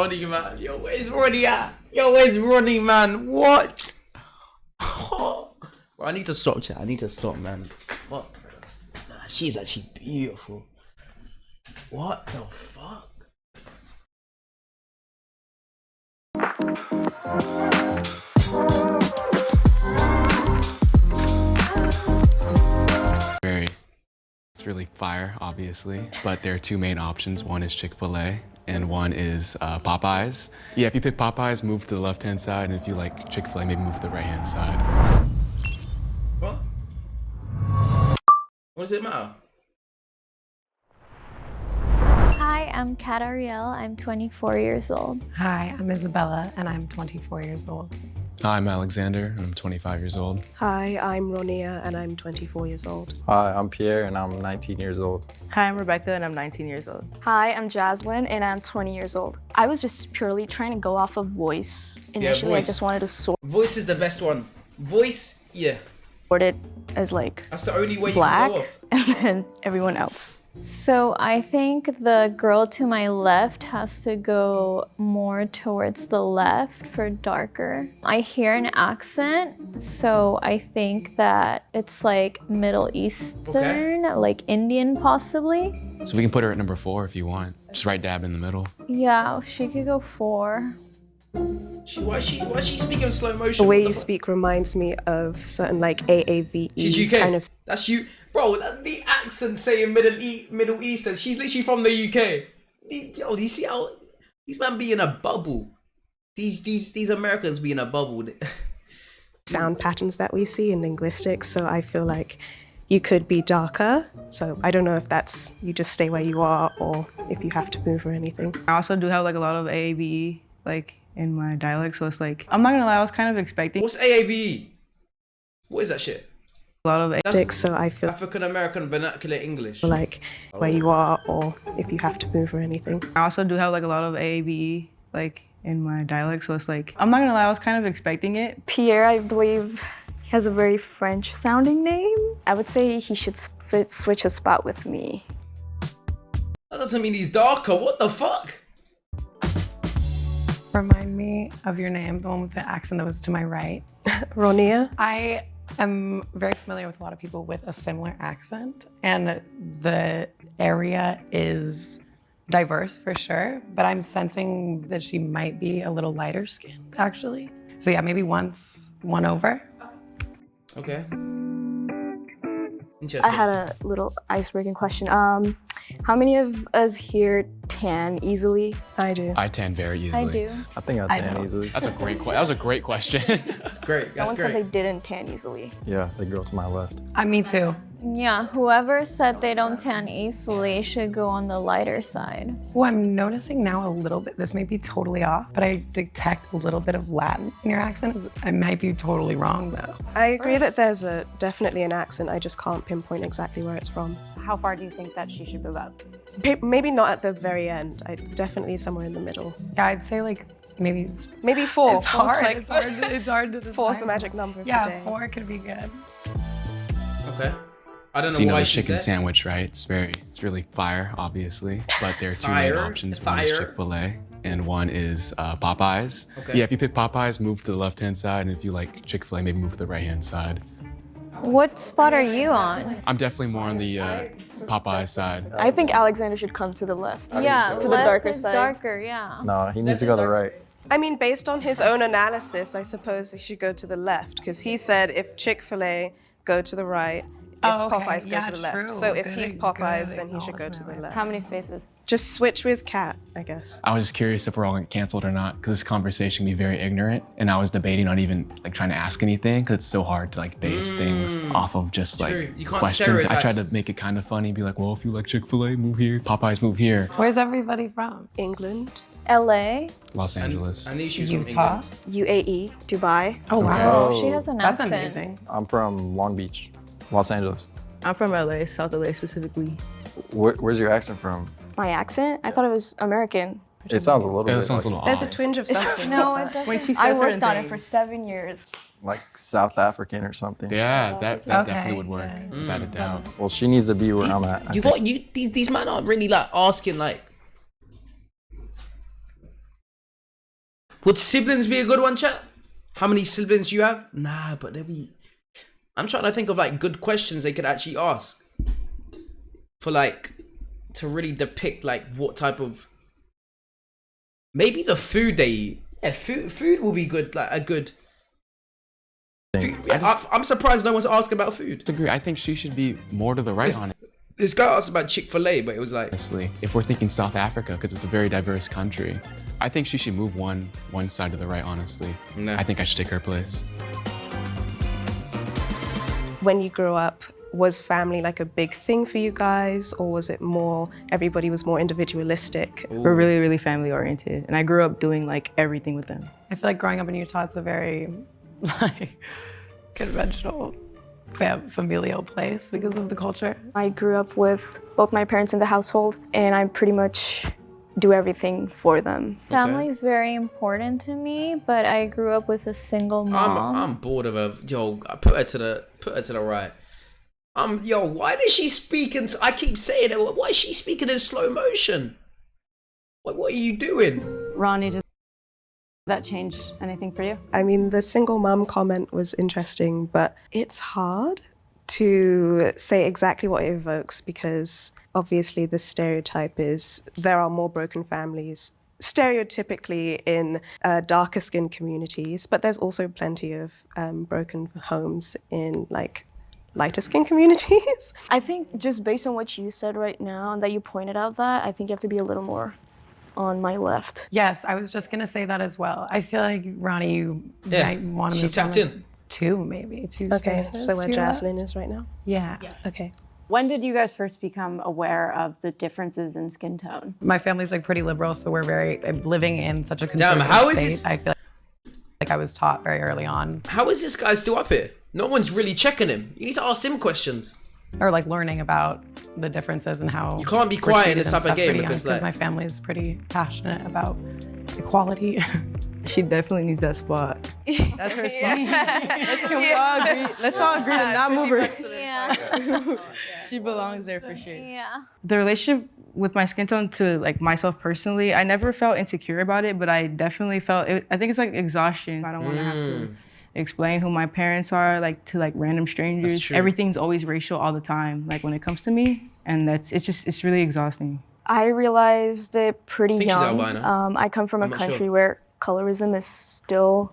Ronnie, man? Yo, where's Ronnie at? Yo, where's Ronnie, man? What? Bro, I need to stop, chat. I need to stop, man. What? Nah, she's actually beautiful. What the fuck? It's really fire, obviously, but there are two main options. One is Chick-fil-A and one is Popeyes. Yeah, if you pick Popeyes, move to the left-hand side, and if you like Chick-fil-A, maybe move to the right-hand side. What? What does it matter? Hi, I'm Kat Ariel. I'm 24 years old. Hi, I'm Isabella, and I'm 24 years old. Hi, I'm Alexander, and I'm 25 years old. Hi, I'm Ronia, and I'm 24 years old. Hi, I'm Pierre, and I'm 19 years old. Hi, I'm Rebecca, and I'm 19 years old. Hi, I'm Jaslyn, and I'm 20 years old. I was just purely trying to go off of voice. Initially, voice. I just wanted to sort Voice is the best one. Voice, yeah. it as like That's the only way black, you can go off. and then everyone else. So I think the girl to my left has to go more towards the left for darker. I hear an accent, so I think that it's like Middle Eastern, like Indian possibly. So we can put her at number 4 if you want. Just right dab in the middle. Yeah, she could go 4. Why is she speaking in slow motion? The way What you the fuck? speak reminds me of certain like AAVE She's UK. kind of. That's you, bro. The accent saying Middle Eastern. She's literally from the UK. Yo, do you see how these men be in a bubble? These Americans be in a bubble. sound patterns that we see in linguistics. So I feel like you could be darker. So I don't know if that's you just stay where you are or if you have to move or anything. I also do have like a lot of AAVE like in my dialect, so it's like, I'm not gonna lie, I was kind of expecting What's AAVE? What is that shit? a lot of That's So I feel African American vernacular English. like where you are or if you have to move or anything. I also do have like a lot of AAVE like in my dialect, so it's like, I'm not gonna lie, I was kind of expecting it. Pierre, I believe, has a very French-sounding name. I would say he should switch a spot with me. That doesn't mean he's darker. What the fuck? Remind me of your name, the one with the accent that was to my right. Ronia? I am very familiar with a lot of people with a similar accent, and the area is diverse for sure, but I'm sensing that she might be a little lighter skinned, actually. So yeah, maybe one over. Okay. I Interesting. had a little ice-breaking question. How many of us here tan easily? I do. I tan very easily. I do. I think I I tan know. easily. That was a great question. That's great. That's Someone said they great. didn't tan easily. Yeah, the girl to my left. Me too. Yeah, whoever said they don't tan easily should go on the lighter side. Well, I'm noticing now a little bit, this may be totally off, but I detect a little bit of Latin in your accent. I might be totally wrong though. I agree that there's definitely an accent. I just can't pinpoint exactly where it's from. How far do you think that she should move up? Maybe not at the very end. Definitely somewhere in the middle. Yeah, I'd say like maybe Maybe 4. it's hard. Like, It's hard to decide. 4's the magic number of Yeah, the day. 4 could be good. Okay. I don't know So you know why the she's chicken there. sandwich, right? It's really fire, obviously, but there are two Fire, main options. One is fire. Chick-fil-A and one is Popeyes. Okay. Yeah, if you pick Popeyes, move to the left-hand side, and if you like Chick-fil-A, maybe move to the right-hand side. What spot are you on? I'm definitely more on the Popeyes side. I think Alexander should come to the left. Yeah, To the left darker is side. darker, yeah. No, he needs to go to the right. I mean, based on his own analysis, I suppose he should go to the left because he said if Chick-fil-A, go to the right. If Oh, okay. Popeyes, go Yeah, to the left. true. So if Good- he's Popeyes, good then he should go to the acknowledgement. left. How many spaces? Just switch with Kat, I guess. I was just curious if we're all gonna get canceled or not, because this conversation can be very ignorant, and I was debating on even like trying to ask anything, because it's so hard to like base things off of just True. like You can't questions. I tried stereotypes. to make it kind of funny, be like, well, if you like Chick-fil-A, move here. Popeyes, move here. Where's everybody from? England. LA. Los Angeles. I knew she was from Utah? England. UAE, Dubai. Oh Okay. wow. She has an That's accent. amazing. I'm from Long Beach, Los Angeles. I'm from LA, South LA specifically. Where's your accent from? My accent? I thought it was American. It sounds a little Yeah, bit it sounds a like, little There's a off. twinge of something. No, it doesn't. When she I says certain worked on it for things. 7 years. like South African or something. Yeah, that Okay, definitely would work, yeah. without a doubt. Well, she needs to be where I'm at. I You think. got these men aren't really like asking like Would siblings be a good one, chat? How many siblings you have? Nah, but there be. I'm trying to think of like good questions they could actually ask for like to really depict like what type of. Maybe the food they eat. Yeah, food will be good. Like a good. I'm surprised no one's asking about food. Agree. I think she should be more to the right on it. This guy asked about Chick-fil-A, but it was like. Honestly, if we're thinking South Africa, because it's a very diverse country, I think she should move one side to the right. Honestly, Nah. I think I should take her place. When you grew up, was family like a big thing for you guys, or was it more, everybody was more individualistic? We're really, really family oriented. And I grew up doing like everything with them. I feel like growing up in Utah, it's a very like conventional familial place because of the culture. I grew up with both my parents in the household, and I pretty much do everything for them. Family is very important to me, but I grew up with a single mom. I'm bored of her. Yo, I put her to the right. Yo, why does she speak in? I keep saying it. Why is she speaking in slow motion? What are you doing? Ronnie, did that change anything for you? I mean, the single mom comment was interesting, but it's hard to say exactly what it evokes because obviously the stereotype is there are more broken families stereotypically in darker skinned communities, but there's also plenty of broken homes in like lighter skinned communities. I think just based on what you said right now and that you pointed out that, I think you have to be a little more on my left. Yes, I was just gonna say that as well. I feel like Ronnie, you might want to move tapped from, in. Two Okay, spaces. so where to Jaslyn is right now? Yeah. Okay. When did you guys first become aware of the differences in skin tone? My family's like pretty liberal, so we're very living in such a conservative how is state. this- I feel like I was taught very early on, How is this guy still up here? No one's really checking him. You need to ask him questions. or like learning about the differences and how You can't be we're quiet in treated this and type of stuff game pretty young, because, like- my family is pretty passionate about equality. She definitely needs that spot. That's her spot. Can we all agree? Let's all agree to not move her. Yeah. She belongs there for sure. Yeah. The relationship with my skin tone to like myself personally, I never felt insecure about it, but I definitely felt it. I think it's like exhaustion. I don't want to have to explain who my parents are like to like random strangers. true. Everything's always racial all the time, like when it comes to me, and it's really exhausting. I realized it pretty think she's young. albino. I come from a I'm not country sure. where colorism is still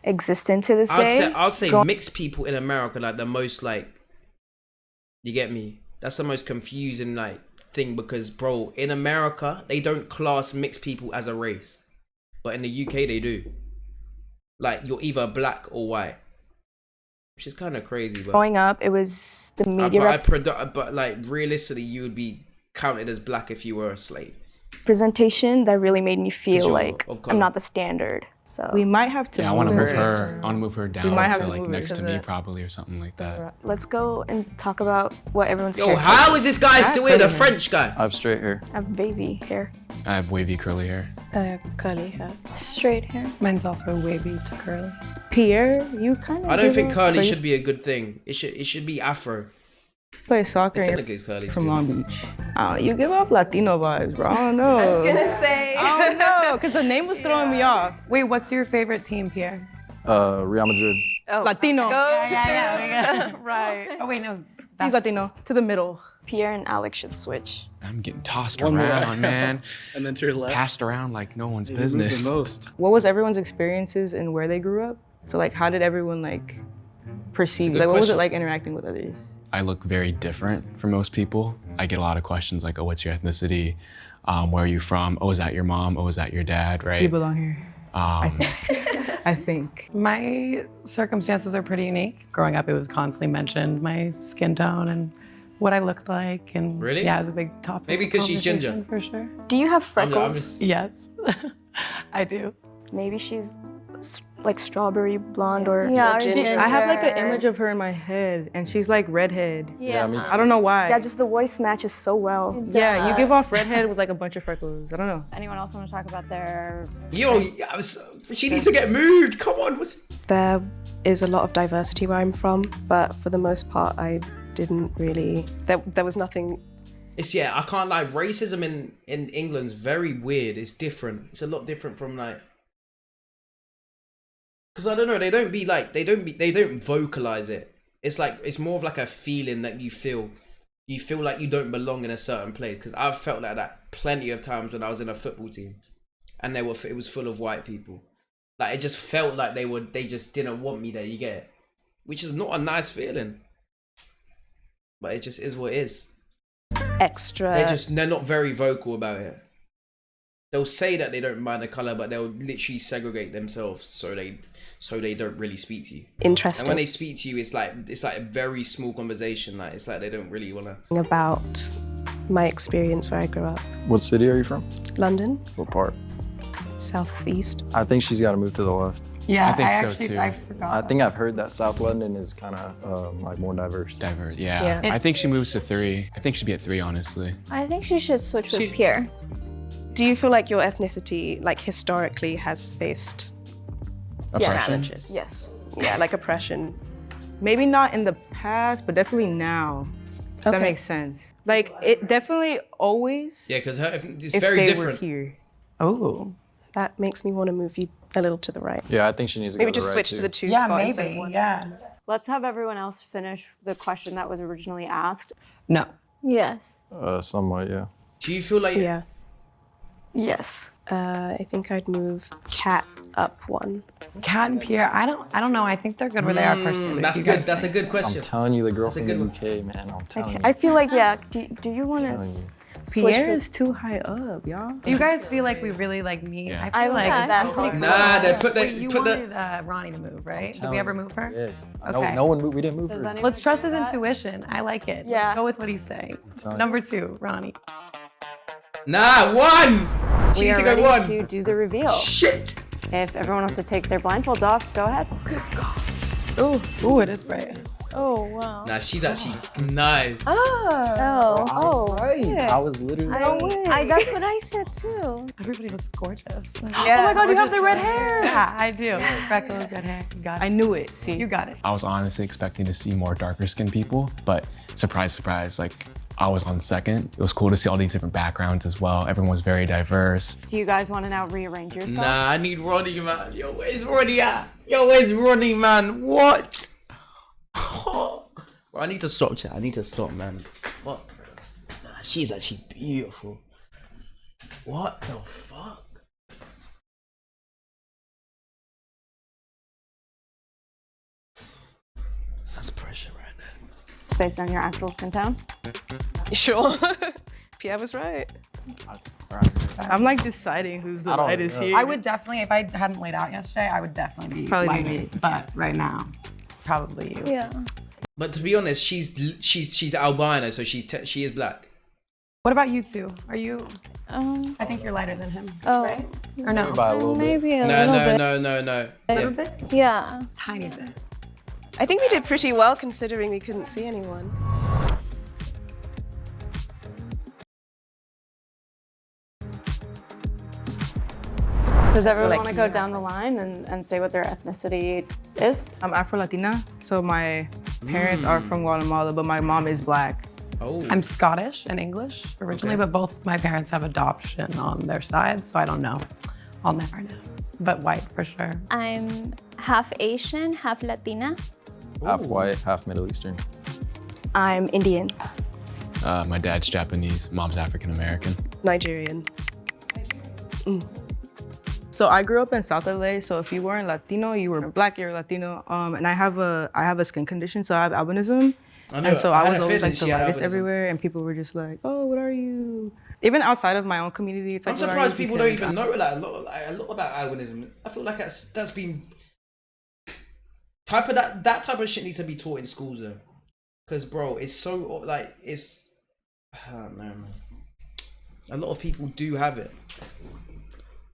existent to this day. I'd say mixed people in America like the most like. You get me? That's the most confusing like thing because bro, in America they don't class mixed people as a race, but in the UK they do. Like you're either black or white, which is kind of crazy. But Growing up, it was the media but like realistically, you would be counted as black if you were a slave. representation that really made me feel you're like of color. I'm not the standard. So We might have to. Yeah, I want to move her. her. I want to move her down might have to to like move her next to to me the- probably or something like that. let's go and talk about what everyone's Yo, hair how is this guy still here? The French guy. I have straight hair. I have baby hair. I have wavy curly hair. Curly hair. Straight hair. Mine's also wavy to curly. Pierre, you kind of. I don't think curly should be a good thing. It should be afro. play soccer. and you're Technically, it's curly. from too. Long Beach. You give off Latino vibes, bro. I don't know. I was gonna say. I don't know, because the name was throwing me off. Wait, what's your favorite team, Pierre? Real Madrid. Latino. Right. Oh wait, no. He's Latino. To the middle. Pierre and Alex should switch. I'm getting tossed One more. around, man. And then to your left. Passed around like no one's You move the business. most. What was everyone's experiences and where they grew up? So like, how did everyone like perceive? good Like, what was question. it like interacting with others? I look very different from most people. I get a lot of questions like, oh, what's your ethnicity? Where are you from? Oh, is that your mom? Oh, is that your dad, right? You belong here. I think. My circumstances are pretty unique. Growing up, it was constantly mentioned, my skin tone and what I looked like. And Really? yeah, it was a big topic. Maybe of 'cause she's ginger. conversation, For sure. Do you have I'm freckles? just- Yes, I do. Maybe she's like strawberry blonde or Yeah, or ginger. ginger. I have like an Ginger. image of her in my head, and she's like redhead. Yeah. me I don't know why. Yeah, just the voice matches so well. Yeah, you give off redhead with like a bunch of freckles. I don't know. Anyone else want to talk about their... Yo, she needs to get moved. Come on. There is a lot of diversity where I'm from, but for the most part, I didn't really. There was nothing. I can't lie. Racism in England's very weird. It's different. It's a lot different from like Because I don't know, they don't vocalize it. It's like, it's more of like a feeling that you feel. You feel like you don't belong in a certain place. Because I've felt like that plenty of times when I was in a football team, and it was full of white people. Like, it just felt like they just didn't want me there. You get it, which is not a nice feeling. But it just is what it is. They're not very vocal about it. They'll say that they don't mind the color, but they'll literally segregate themselves so they don't really speak to you. Interesting. And when they speak to you, it's like a very small conversation. Like, it's like they don't really wanna. About my experience where I grew up. What city are you from? London, What part? southeast. I think she's got to move to the left. Yeah, I think so, actually, too. I forgot. I think I've heard that South London is kind of like more diverse. Diverse, yeah. Yeah. I think she moves to 3. I think she'd be at 3, honestly. I think she should switch with Pierre. Do you feel like your ethnicity, like historically, has faced Oppression? challenges? Yes. Yeah, like oppression. Maybe not in the past, but definitely now. If that Okay. makes sense. Like, it definitely always. Yeah, because it's if very they different. were here. Oh. That makes me want to move you a little to the right. Yeah, I think she needs to Maybe go to just the right switch to too. the 2 Yeah, spot instead of maybe. 1. Yeah. Let's have everyone else finish the question that was originally asked. No. Yes. Somewhat, yeah. Do you feel like Yeah. Yes. I think I'd move Kat up 1. Kat and Pierre, I don't know. I think they're good where they are personally. That's You good. guys That's a think? good I'm question. telling you, the girl That's a from the good UK, man. I'm telling you. I feel like, yeah, do you want to telling you. Pierre is too high up, y'all. Do you guys feel like we really like meet? Yeah. I feel like like that. Nah, they put Wait, you the wanted Ronnie to move, right? Did we ever move her? Yes. Okay. No one moved. We didn't move Does her. anyone Let's trust do his that? intuition. I like it. Yeah. Let's go with what he's saying. telling you. Number 2, Ronnie. Nah, 1. She We needs are to ready go 1. to do the reveal. Shit. If everyone wants to take their blindfolds off, go ahead. Ooh, it is bright. Oh, wow. Nah, she's actually nice. Oh. Right. I was literally. That's what I said too. Everybody looks gorgeous. Yeah. Oh my God, you have the red hair. Yeah, I do. Becca's red hair. You got it. I knew it. See, You got it. I was honestly expecting to see more darker skinned people, but surprise, surprise, like I was on second. It was cool to see all these different backgrounds as well. Everyone was very diverse. Do you guys want to now rearrange yourself? Nah, I need Ronnie, man. Yo, where's Ronnie at? Yo, where's Ronnie, man? What? Bro, I need to stop, chat. I need to stop, man. What? Nah, she's actually beautiful. What the fuck? That's pressure right there. It's based on your actual skin tone. Sure. Pierre was right. I'm like deciding who's the I don't lightest know. here. I would definitely, if I hadn't laid out yesterday, I would definitely be Probably be lighter. me. But right now, probably you. Yeah. But to be honest, she's albino, so she is black. What about you two? Are you? I think you're lighter than him, right? Or no? By a little bit. Maybe a No, little no, bit. no. A little Yeah. bit? Yeah. Tiny bit. I think we did pretty well considering we couldn't see anyone. Does everyone Like want to go you. down the line and say what their ethnicity is? I'm Afro-Latina, so my parents are from Guatemala, but my mom is black. Oh. I'm Scottish and English originally, Okay. but both my parents have adoption on their side, so I don't know. I'll never know. But white for sure. I'm half Asian, half Latina. Half white, half Middle Eastern. I'm Indian. My dad's Japanese, mom's African American. Nigerian. So I grew up in South LA, so if you weren't Latino, you were black, you're Latino. And I have a skin condition, so I have albinism. I know. And so I had was a always feeling like the she had lightest albinism. everywhere, and people were just like, "Oh, what are you?" Even outside of my own community, it's I'm like, "What are surprised you?" people don't Because even know like a lot about albinism. I feel like that's been that type of shit needs to be taught in schools though, because bro, it's so like it's I don't know, man. A lot of people do have it.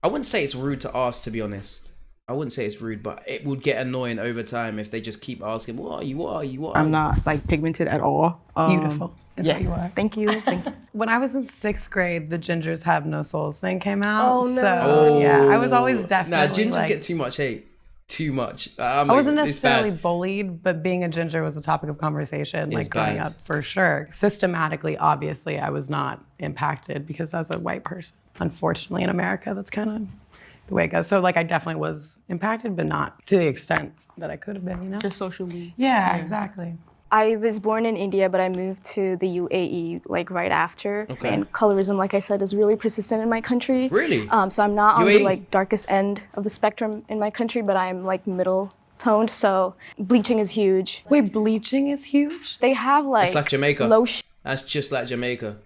I wouldn't say it's rude to ask, to be honest. I wouldn't say it's rude, but it would get annoying over time if they just keep asking, "What are you? What are you? What are I'm you?" not like pigmented at all. Beautiful is what you are. Thank you. Thank you. When I was in 6th grade, the Gingers Have No Souls thing came out. Oh, no. So yeah, I was always Nah, definitely gingers like, get too much hate. Too much. I wasn't necessarily bullied, but being a ginger was a topic of conversation, like growing bad. up for sure. Systematically, obviously, I was not impacted because as a white person, unfortunately, in America, that's kind of the way it goes. So like I definitely was impacted, but not to the extent that I could have been, you know? Just socially. Yeah, exactly. I was born in India, but I moved to the UAE like right after. Okay. And colorism, like I said, is really persistent in my country. Really? So I'm not on the UAE? like darkest end of the spectrum in my country, but I'm like middle toned. So bleaching is huge. Wait, bleaching is huge? They have like, It's like Jamaica. lotion That's just like Jamaica.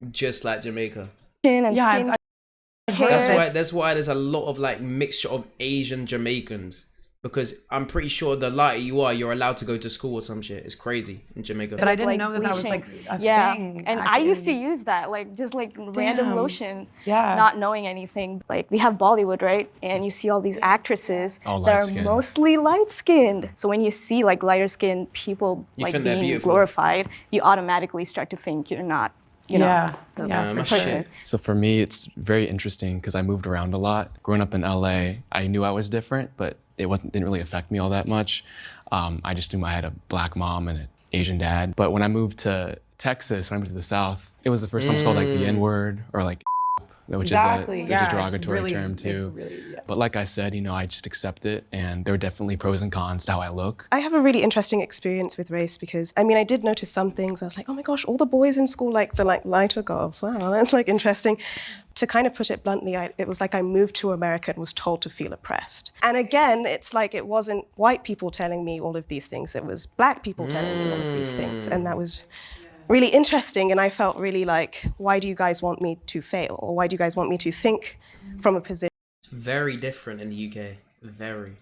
Just like Jamaica. and Yeah, skin I've care. That's why there's a lot of like mixture of Asian Jamaicans. Because I'm pretty sure the lighter you are, you're allowed to go to school or some shit. It's crazy in Jamaica. But I didn't know that that was bleaching. like a Yeah, thing. and I used to use that, like just like random Damn. lotion, Yeah. not knowing anything. Like we have Bollywood, right? And you see all these actresses All that are light-skinned. mostly light-skinned. So when you see like lighter-skinned people You like think they're being beautiful. glorified, you automatically start to think you're not, you know, Yeah, the yeah, for person. sure. So for me, it's very interesting because I moved around a lot. Growing up in LA, I knew I was different, but it didn't really affect me all that much. I just knew I had a black mom and an Asian dad. But when I moved to Texas, when I moved to the South, it was the first time it's called like the N-word or like which Exactly, is yeah, a it's derogatory really- term it's too. really, yeah. But like I said, you know, I just accept it, and there are definitely pros and cons to how I look. I have a really interesting experience with race because, I mean, I did notice some things. I was like, oh my gosh, all the boys in school like the like lighter girls. Wow, that's like interesting. To kind of put it bluntly, it was like I moved to America and was told to feel oppressed. And again, it's like it wasn't white people telling me all of these things. It was black people telling me all of these things. And that was really interesting. And I felt really like, why do you guys want me to fail? Or why do you guys want me to think from a position Very different in the UK. Very.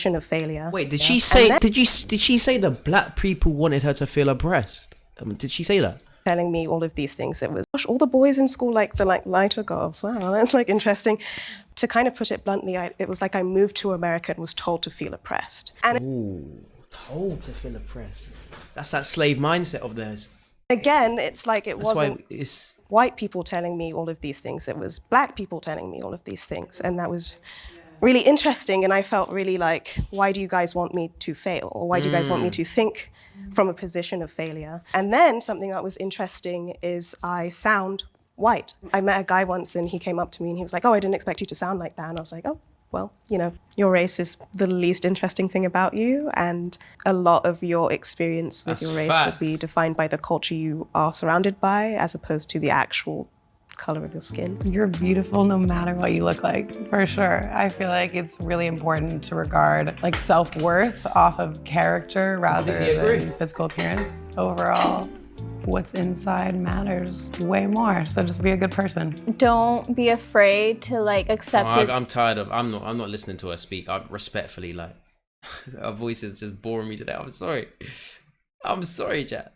of failure? Wait, did she say? Did she say the black people wanted her to feel oppressed? Did she say that? Telling me all of these things. It was, gosh, all the boys in school like the like lighter girls. Wow, that's like interesting. To kind of put it bluntly, it was like I moved to America and was told to feel oppressed. And Ooh, told to feel oppressed. That's that slave mindset of theirs. again, it's like it That's why wasn't it's. white people telling me all of these things. It was black people telling me all of these things. And that was really interesting. And I felt really like, why do you guys want me to fail? Or why do you guys want me to think from a position of failure? And then something that was interesting is I sound white. I met a guy once and he came up to me and he was like, oh, I didn't expect you to sound like that. And I was like, oh, well, you know, your race is the least interesting thing about you. And a lot of your experience with That's your race would be facts. defined by the culture you are surrounded by as opposed to the actual color of your skin. You're beautiful no matter what you look like, for sure. I feel like it's really important to regard like self-worth off of character rather Completely agree. than physical appearance. Overall, what's inside matters way more. So just be a good person. Don't be afraid to like accept it. I'm tired of. I'm not listening to her speak. I respectfully like. Her voice is just boring me today. I'm sorry. I'm sorry, chat.